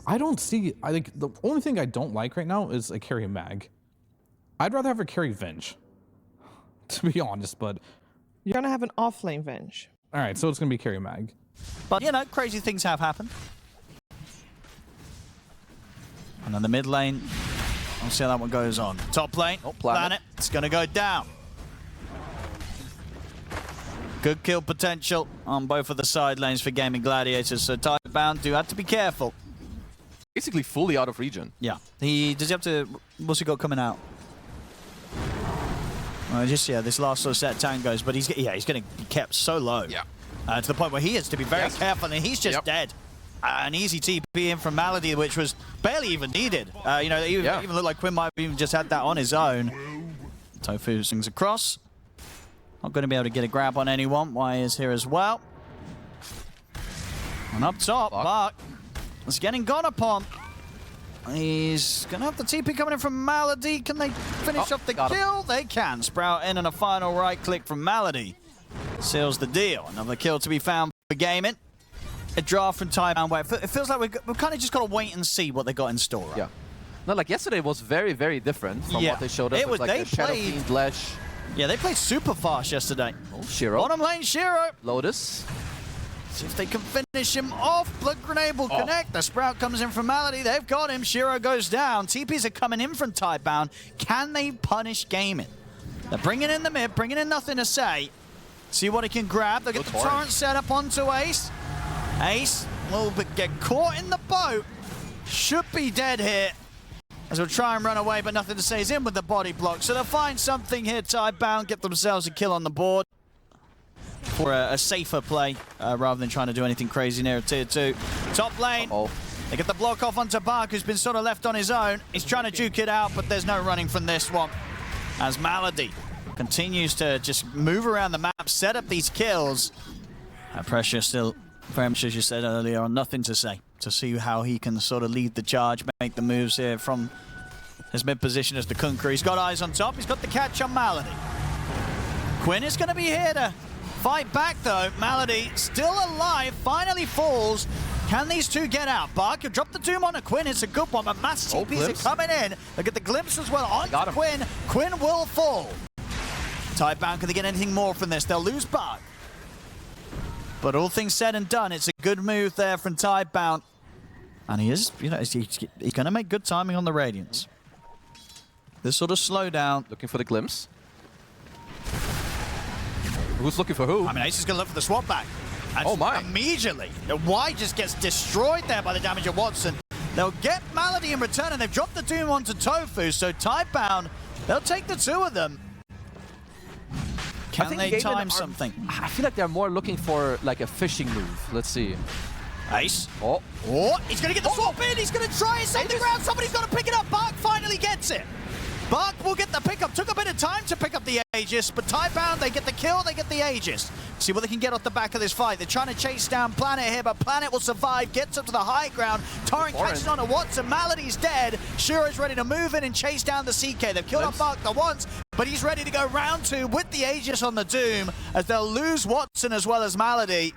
I don't see, I think the only thing I don't like right now is a carry mag. I'd rather have a carry Venge, to be honest, but... You're gonna have an off-lane Venge. Alright, so it's gonna be carry mag. But, you know, crazy things have happened. And then the mid lane, we'll see how that one goes on. Top lane, Planet, it's gonna go down. Good kill potential on both of the side lanes for Gaimin Gladiators, so TIDEBOUND do have to be careful. Basically fully out of region. Yeah. Does he have to... What's he got coming out? This last sort of set tangos, but he's going to be kept so low. Yeah. To the point where he has to be very careful, and he's just dead. An easy TP in from Malady, which was barely even needed. You know, even looked like Quinn might have even just had that on his own. Tofu swings across. Not going to be able to get a grab on anyone. Y is here as well. And up top, Buck is getting gone upon. He's going to have the TP coming in from Malady. Can they finish off the kill? They can. Sprout in and a final right click from Malady. Seals the deal. Another kill to be found for Gaimin. A draft from TIDEBOUND where it feels like we've kind of just got to wait and see what they got in store. Right? Yeah. No, like yesterday was very, very different from what they showed us. It was, like they played Lesh. Yeah, they played super fast yesterday. Oh, Shiro. Bottom lane, Shiro. Lotus. See if they can finish him off. Blood Grenade will connect. The Sprout comes in from Malady. They've got him. Shiro goes down. TPs are coming in from TIDEBOUND. Can they punish Gaimin? They're bringing in the mid, bringing in nothing to say. See what he can grab. They'll get the torrent set up onto Ace. Ace will get caught in the boat. Should be dead here. As we'll try and run away, but nothing to say. He's in with the body block. So they'll find something here, TIDEBOUND, get themselves a kill on the board for a safer play, rather than trying to do anything crazy near a tier 2. Top lane, they get the block off onto Bark, who's been sort of left on his own. He's trying to juke it out, but there's no running from this one. As Malady continues to just move around the map, set up these kills. Pressure still, very much as you said earlier, on nothing to say. To see how he can sort of lead the charge, make the moves here from his mid position as the Kunker. He's got eyes on top, he's got the catch on Malady. Quinn is going to be here to fight back though. Malady still alive, finally falls. Can these two get out? Barker drop the Doom on a Quinn, it's a good one, but mass TPs are coming in. Look at the glimpse as well onto Quinn. Quinn will fall. TIDEBOUND, can they get anything more from this? They'll lose Bark. But all things said and done, it's a good move there from TIDEBOUND. And he is, you know, he's going to make good timing on the Radiance. This sort of slowdown. Looking for the glimpse. Who's looking for who? I mean, Ace is going to look for the swap back. And immediately, the Y just gets destroyed there by the damage of Watson. They'll get Malady in return, and they've dropped the Doom onto Tofu, so TIDEBOUND, they'll take the two of them. Can they time something? I feel like they're more looking for like a fishing move. Let's see. Ace. He's going to get the swap in. He's going to try and save the ground. Somebody's got to pick it up. Bark finally gets it. Bark will get the pickup. Took a bit of time to pick up the Aegis, but TIDEBOUND, they get the kill, they get the Aegis. See what they can get off the back of this fight. They're trying to chase down Planet here, but Planet will survive, gets up to the high ground. Torrent catches on to Watson. Malady's dead. Shiro's ready to move in and chase down the CK. They've killed off Bark the once, but he's ready to go round 2 with the Aegis on the Doom, as they'll lose Watson as well as Malady.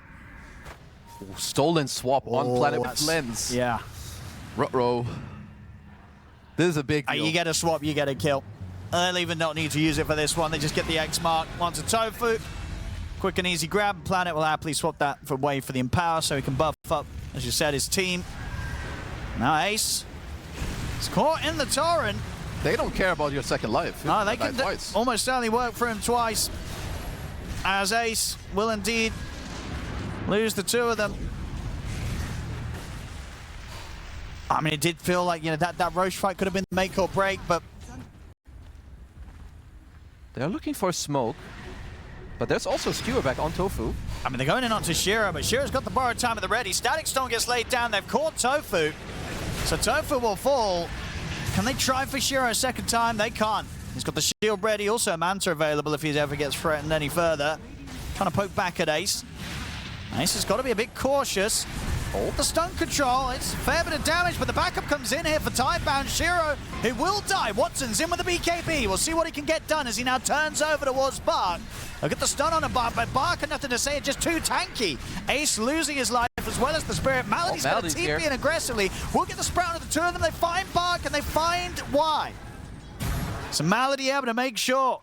Stolen swap on Planet with Lens. Yeah. Ruh-roh. This is a big deal. You get a swap, you get a kill. They'll even not need to use it for this one. They just get the X mark onto Tofu. Quick and easy grab. Planet will happily swap that for Wave for the Empower so he can buff up, as you said, his team. Now Ace is caught in the Torrent. They don't care about your second life. No, they can almost certainly work for him twice. As Ace will indeed lose the two of them. I mean, it did feel like, you know, that Roche fight could have been make or break, but they're looking for smoke. But there's also a skewer back on Tofu. I mean, they're going in onto Shiro, but Shiro's got the borrowed time at the ready. Static Storm gets laid down. They've caught Tofu. So Tofu will fall. Can they try for Shiro a second time? They can't. He's got the shield ready. Also a Manta available if he ever gets threatened any further. Trying to poke back at Ace. Ace has got to be a bit cautious. The stun control, it's a fair bit of damage, but the backup comes in here for TIDEBOUND. Shiro, he will die. Watson's in with the BKB. We'll see what he can get done as he now turns over towards Bark. Look at the stun on a Bark, but Bark had nothing to say, just too tanky. Ace losing his life as well as the Spirit. Melody's going to TP in aggressively. We'll get the Sprout of the two of them. They find Bark and they find Y. So Melody able to make sure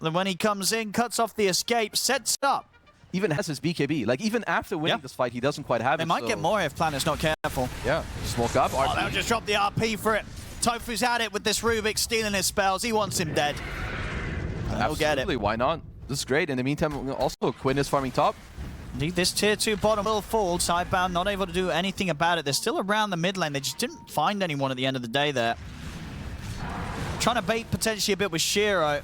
that when he comes in, cuts off the escape, sets up. Even has his BKB. Like, even after winning this fight, he doesn't quite have it. They might get more if Planet's not careful. Yeah, smoke up. Oh, they'll just drop the RP for it. Tofu's at it with this Rubik, stealing his spells. He wants him dead. We'll get it. Why not? This is great. In the meantime, also, Quinn is farming top. Indeed, this tier 2 bottom will fall. TIDEBOUND not able to do anything about it. They're still around the mid lane. They just didn't find anyone at the end of the day there. Trying to bait potentially a bit with Shiro.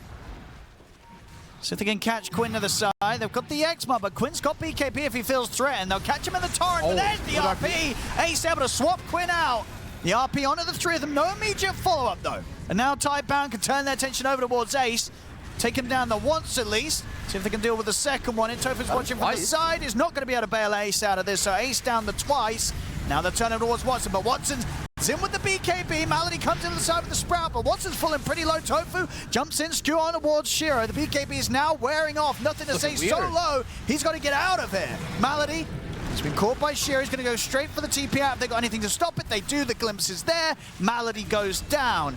See if they can catch Quinn to the side. They've got the X-Mod, but Quinn's got BKB if he feels threatened. They'll catch him in the torrent, but there's the RP. Ace able to swap Quinn out. The RP onto the three of them. No immediate follow-up, though. And now TIDEBOUND can turn their attention over towards Ace. Take him down the once at least. See if they can deal with the second one. Tofu's watching from the side. He's not going to be able to bail Ace out of this. So Ace down the twice. Now they're turning towards Watson, but Watson's in with the BKB. Melody comes in to the side with the Sprout, but Watson's falling pretty low. Tofu jumps in, skew on towards Shiro. The BKB is now wearing off. Nothing to say, so low. He's got to get out of here. Melody has been caught by Shiro. He's going to go straight for the TP out. If they got anything to stop it, they do. The glimpse is there. Melody goes down.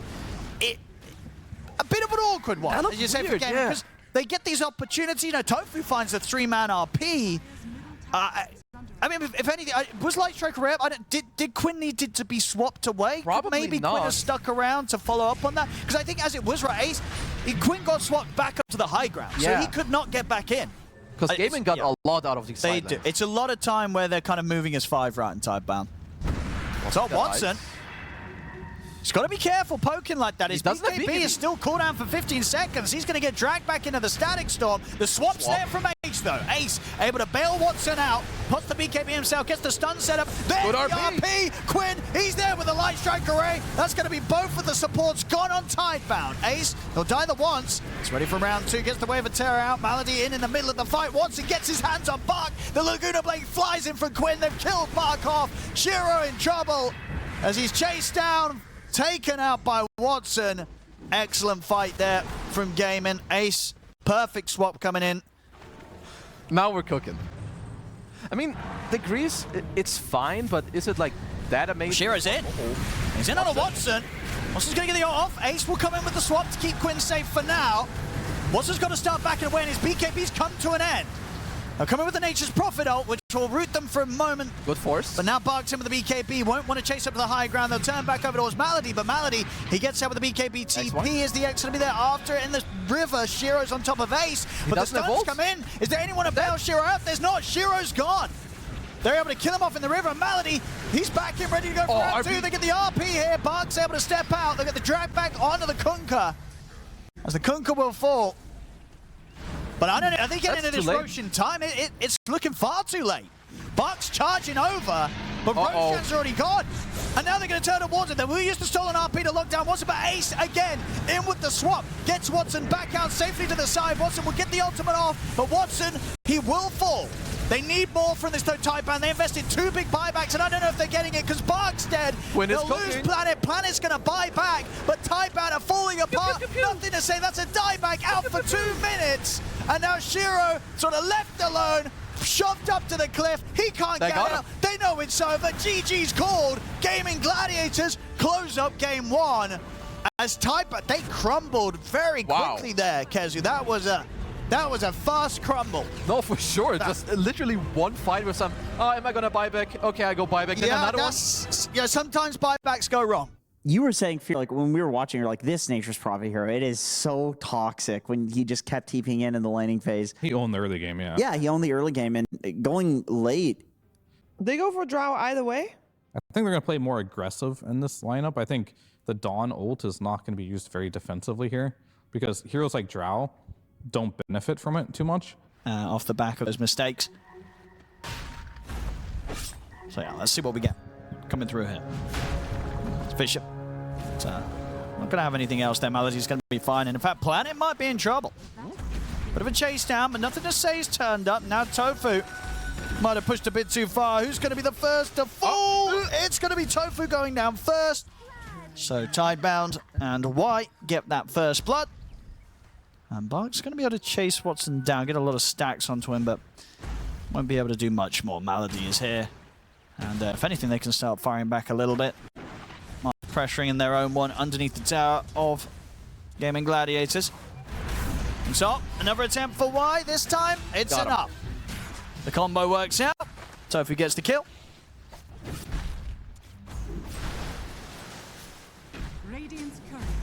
A bit of an awkward one, as you say, for game, because they get these opportunities. You know, Tofu finds a 3-man RP. I mean, if anything, was Light Striker rare? Did Quinn need to be swapped away? Probably maybe not. Quinn has stuck around to follow up on that? Because I think as it was right, Ace, Quinn got swapped back up to the high ground, so he could not get back in. Because Gaimin got a lot out of these side lanes. It's a lot of time where they're kind of moving as 5 right in TIDEBOUND. So Watson. He's got to be careful poking like that. His BKB is still cooldown for 15 seconds. He's going to get dragged back into the Static Storm. The swap's there from Ace, though. Ace able to bail Watson out, puts the BKB himself, gets the stun set up. There's the RP. Quinn, he's there with a Light Strike Array. That's going to be both of the supports gone on TIDEBOUND. Ace, he'll die the once. He's ready for round 2, gets the Wave of Terror out. Melody in the middle of the fight. Watson gets his hands on Bark. The Laguna Blade flies in from Quinn. They've killed Bark off. Shiro in trouble as he's chased down. Taken out by Watson. Excellent fight there from Gaimin. Ace, perfect swap coming in. Now we're cooking. I mean, the Grease, it's fine, but is it like that amazing? Shiro's in. He's in on a Watson. Watson's going to get the off. Ace will come in with the swap to keep Quinn safe for now. Watson's got to start backing away, and his BKB's come to an end. They'll come in with the Nature's Prophet ult, which will root them for a moment. Good force. But now Bark's in with the BKB. Won't want to chase up to the high ground. They'll turn back over towards Melody, but Melody, he gets out with the BKB TP. Is the X going to be there after? In the river, Shiro's on top of Ace. But the stuns come in. Is there anyone to bail Shiro out? There's not. Shiro's gone. They're able to kill him off in the river. Melody, he's back in, ready to go for round 2. They get the RP here. Bark's able to step out. They get the drag back onto the Kunkka. As the Kunkka will fall. But I don't know, I think getting into this Roshan time, it's looking far too late. Bark's charging over, but Roshan's already gone. And now they're going to turn towards it. They will use the stolen RP to lock down Watson, but Ace again in with the swap. Gets Watson back out safely to the side. Watson will get the ultimate off, but Watson, he will fall. They need more from this TIDEBOUND. They invested 2 big buybacks, and I don't know if they're getting it because Bark's dead. They'll lose Planet. Planet's going to buy back, but TIDEBOUND are falling apart. Nothing to say. That's a dieback out for 2 minutes. And now Shiro sort of left alone, shoved up to the cliff. He can't get out. They know it's over. GG's called. Gaimin Gladiators close up game 1. As TIDEBOUND, they crumbled very quickly there, Kezu. That was a fast crumble. No, for sure. Just literally one fight with some, am I going to buy back? Okay, I go buy back. Then another one. Yeah, sometimes buybacks go wrong. You were saying, like, when we were watching, you're like, this Nature's Prophet hero, it is so toxic when he just kept TPing in the laning phase. He owned the early game, yeah. Yeah, he owned the early game, and going late. They go for Drow either way? I think they're going to play more aggressive in this lineup. I think the Dawn ult is not going to be used very defensively here because heroes like Drow don't benefit from it too much. Off the back of those mistakes. So yeah, let's see what we get coming through here. It's Bishop. Not going to have anything else there. Melody's going to be fine. And in fact, Planet might be in trouble. Bit of a chase down, but nothing to say is turned up. Now Tofu might have pushed a bit too far. Who's going to be the first to fall? It's going to be Tofu going down first. So TIDEBOUND and White get that first blood. And Bark's going to be able to chase Watson down, get a lot of stacks onto him, but Won't be able to do much more. Malady is here. And if anything, they can start firing back a little bit. Pressuring in their own one underneath the tower of Gaimin Gladiators. And so, another attempt for Y. This time, it's enough. The combo works out. Tofu gets the kill.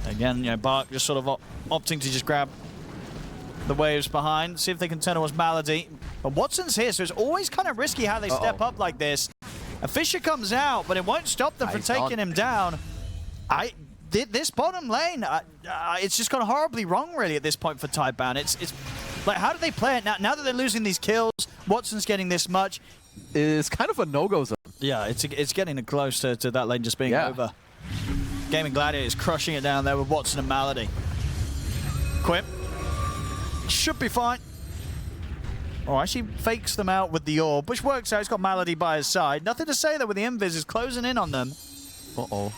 Again, you know, Bark just sort of opting to just grab the waves behind, see if they can turn towards Malady. But Watson's here, so it's always kind of risky how they step up like this. A Fisher comes out, but it won't stop them from taking him down. This bottom lane, it's just gone horribly wrong, really, at this point for TIDEBOUND. It's like, how do they play it now? Now that they're losing these kills, Watson's getting this much. It's kind of a no-go zone. Yeah, it's getting close to that lane just being over. Gaimin Gladiators crushing it down there with Watson and Malady. Quim should be fine. Oh, actually fakes them out with the orb, which works out. He's got Malady by his side. Nothing to say, though, with the invis is closing in on them. Uh-oh.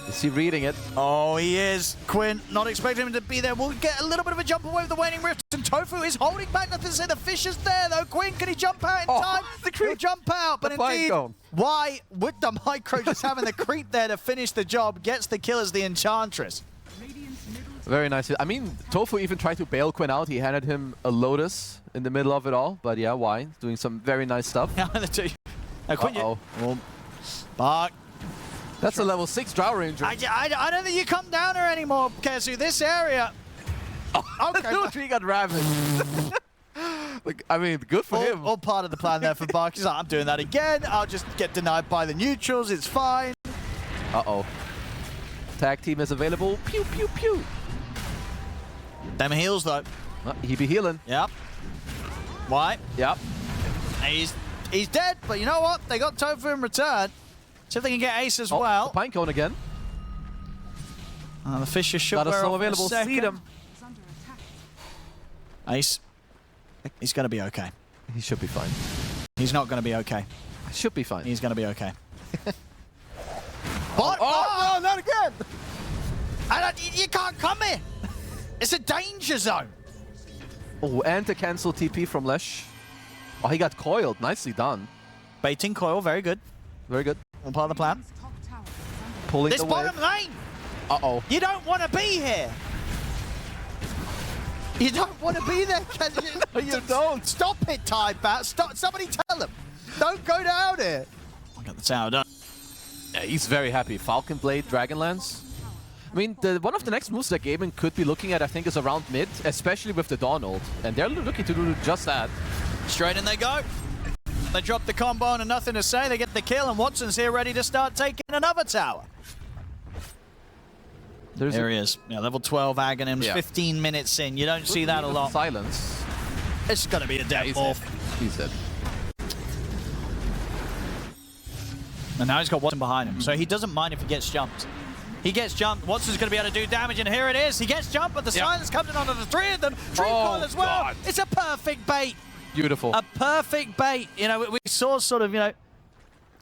Is he reading it? Oh, he is. Quinn, not expecting him to be there. We'll get a little bit of a jump away with the waning rift. And Tofu is holding back. Nothing to say. The fish is there, though. Quinn, can he jump out in time? He'll jump out, but indeed, why with the micro just having the creep there to finish the job, gets the kill as the Enchantress. Very nice. I mean, Tofu even tried to bail Quinn out. He handed him a Lotus in the middle of it all. But yeah, why? Doing some very nice stuff. Quinn, Bark. That's a level 6 Drow Ranger. I don't think you come down here anymore, Kezu. This area. Okay. He got ravaged. Like, I mean, good for him. All part of the plan there for Bark. He's like, I'm doing that again. I'll just get denied by the neutrals. It's fine. Uh-oh. Tag team is available. Pew, pew, pew. Them heals, though. He be healing. Yep. Why? Yep. He's dead, but you know what? They got Tofu in return. See if they can get Ace as well. The Pinecone again. The Fisher should Got a wear slow off available. a second. See them. Ace. He's going to be okay. He should be fine. He's not going to be okay. Should be fine. He's going to be okay. What? Oh, no, not again! You can't come here. It's a danger zone. Oh, and to cancel TP from Lesh. Oh, he got coiled. Nicely done. Baiting coil, very good. Very good. All part of the plan. Pulling this the bottom lane. Uh-oh. You don't want to be here. You don't want to be there. You don't. Stop it, TIDEBOUND. Stop. Somebody tell him. Don't go down here. I got the tower done. Yeah, he's very happy. Falcon Blade, Dragonlance. I mean, one of the next moves that Gaimin could be looking at, I think, is around mid, especially with the Dawn ult. And they're looking to do just that. Straight in they go. They drop the combo and nothing to say. They get the kill, and Watson's here ready to start taking another tower. There he is. Yeah, level 12 Aghanims, 15 minutes in. You don't see that a lot. Silence. It's going to be a death ball. He's dead. And now he's got Watson behind him, so he doesn't mind if he gets jumped. He gets jumped. Watson's going to be able to do damage, and here it is. He gets jumped, but the silence comes in onto the three of them. Dream Coil as well. God. It's a perfect bait. Beautiful. A perfect bait. You know, we saw sort of, you know.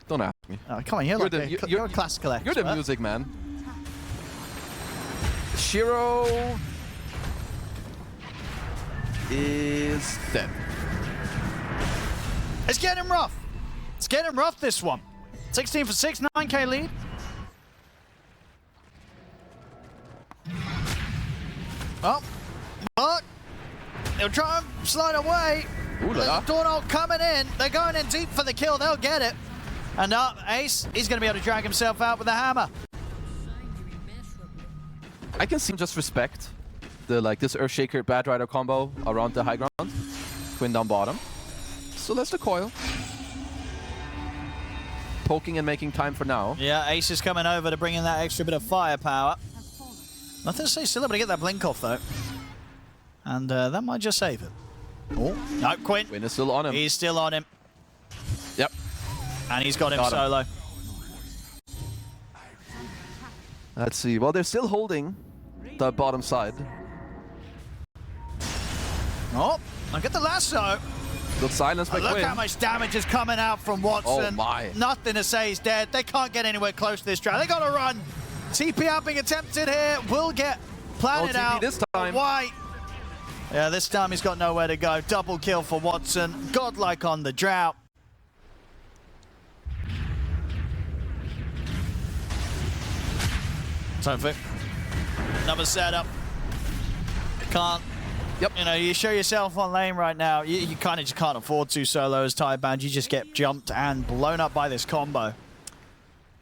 Don't ask me. Oh, come on, you're a classical expert. You're the music man. Shiro is dead. It's getting rough. It's getting rough, this one. 16 for 6, 9k lead. Oh, but they'll try and slide away. Dawn ult coming in. They're going in deep for the kill. They'll get it. And Ace, he's going to be able to drag himself out with a hammer. I can see just respect the this Earthshaker Bad Rider combo around the high ground. Quinn down bottom. So that's the coil. Poking and making time for now. Yeah, Ace is coming over to bring in that extra bit of firepower. Nothing to say, still able to get that blink off though. And that might just save it. Oh, no, Quinn. Quinn is still on him. He's still on him. Yep. And he's got him solo. Let's see. Well, they're still holding the bottom side. Oh, look at the lasso. Good silence by Quinn. Look how much damage is coming out from Watson. Oh my. Nothing to say, he's dead. They can't get anywhere close to this draft. They got to run. TP out being attempted here. Will get planted out. This time. Why? Yeah, this time he's got nowhere to go. Double kill for Watson. Godlike on the drought. Time for another setup. Can't. Yep. You know, you show yourself on lane right now. You kind of just can't afford to solo as TIDEBOUND. You just get jumped and blown up by this combo.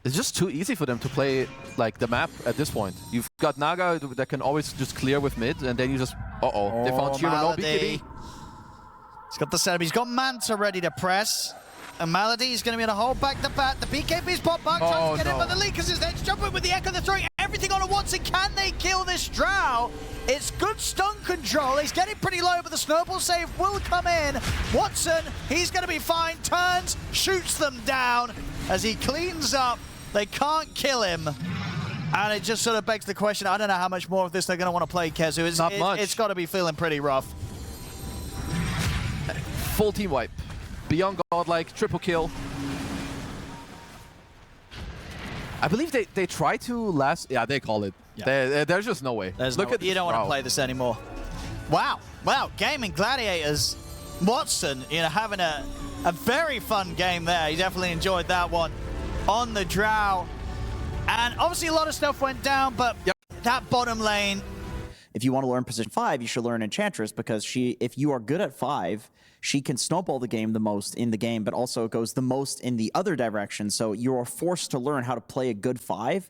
It's just too easy for them to play like the map at this point. You've got Naga that can always just clear with mid, and then you just they found Shiro, no BKB. He's got the setup. He's got Manta ready to press. And Malady is going to be in a hold back to bat. The BKB's pop back, trying to get him by the lead because his edge jumping with the Echo. They're throwing everything on at once. And can they kill this Drow? It's good stun control. He's getting pretty low, but the snowball save will come in. Watson, he's going to be fine. Turns, shoots them down as he cleans up. They can't kill him. And it just sort of begs the question, I don't know how much more of this they're going to want to play, Kezu. Not much. It's got to be feeling pretty rough. Full team wipe. Beyond godlike, triple kill. I believe they try to last. Yeah, they call it. Yeah. There's just no way. Look at you don't want to play this anymore. Wow, Gaimin Gladiators. Watson, you know, having a very fun game there. He definitely enjoyed that one on the Drow. And obviously a lot of stuff went down, but that bottom lane. If you want to learn position 5, you should learn Enchantress because if you are good at 5, she can snowball the game the most in the game, but also goes the most in the other direction. So you are forced to learn how to play a good 5